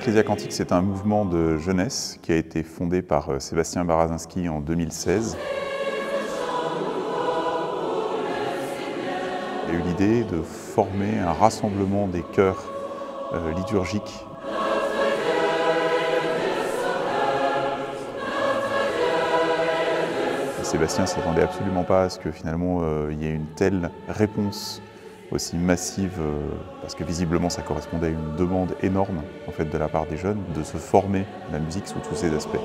Ecclesia Cantique, c'est un mouvement de jeunesse qui a été fondé par Sébastien Barazinski en 2016. Il y a eu l'idée de former un rassemblement des chœurs liturgiques. Sébastien ne s'attendait absolument pas à ce que finalement il y ait une telle réponse aussi massive, parce que visiblement ça correspondait à une demande énorme en fait, de la part des jeunes de se former à la musique sous tous ses aspects.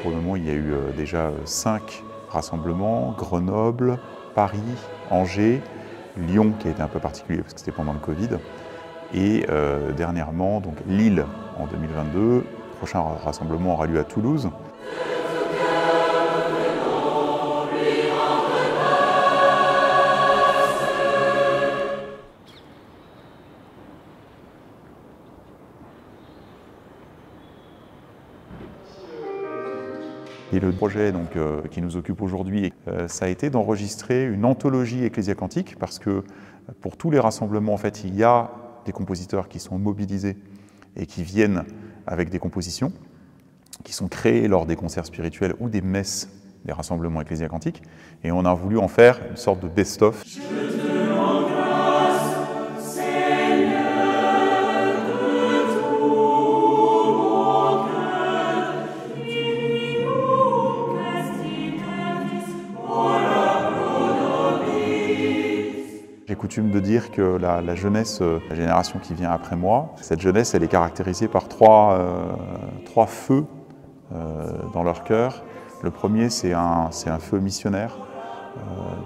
Pour le moment, il y a eu déjà 5 rassemblements, Grenoble, Paris, Angers, Lyon qui a été un peu particulier parce que c'était pendant le Covid, et dernièrement donc Lille en 2022. Le prochain rassemblement aura lieu à Toulouse. Et le projet donc, qui nous occupe aujourd'hui, ça a été d'enregistrer une anthologie Ecclesia Cantique, parce que pour tous les rassemblements, en fait, il y a des compositeurs qui sont mobilisés et qui viennent avec des compositions, qui sont créées lors des concerts spirituels ou des messes des rassemblements Ecclesia Cantique. Et on a voulu en faire une sorte de best-of. J'ai coutume de dire que la jeunesse, la génération qui vient après moi, cette jeunesse, elle est caractérisée par trois feux dans leur cœur. Le premier, c'est un feu missionnaire.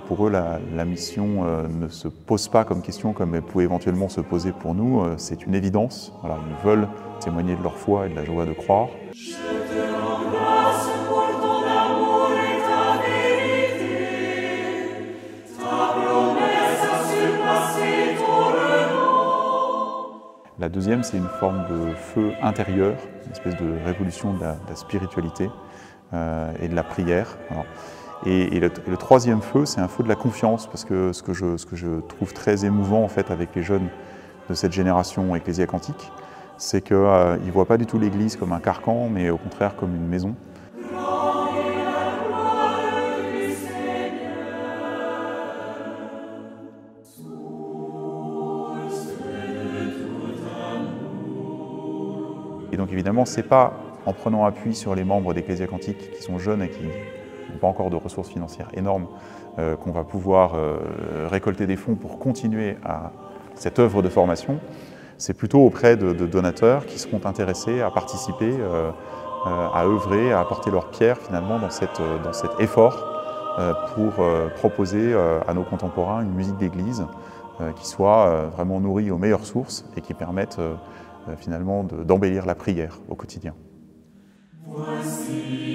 Pour eux, la mission ne se pose pas comme question comme elle pouvait éventuellement se poser pour nous. C'est une évidence. Voilà, ils veulent témoigner de leur foi et de la joie de croire. La deuxième, c'est une forme de feu intérieur, une espèce de révolution de la spiritualité et de la prière. Et le troisième feu, c'est un feu de la confiance, parce que ce que je trouve très émouvant en fait, avec les jeunes de cette génération Ecclesia Cantique, c'est qu'ils ne voient pas du tout l'Église comme un carcan, mais au contraire comme une maison. Et donc évidemment, ce n'est pas en prenant appui sur les membres d'Ecclesia Cantique qui sont jeunes et qui n'ont pas encore de ressources financières énormes qu'on va pouvoir récolter des fonds pour continuer à cette œuvre de formation. C'est plutôt auprès de donateurs qui seront intéressés à participer, à œuvrer, à apporter leur pierre finalement dans cet effort pour proposer à nos contemporains une musique d'église qui soit vraiment nourrie aux meilleures sources et qui permette finalement d'embellir la prière au quotidien. Voici.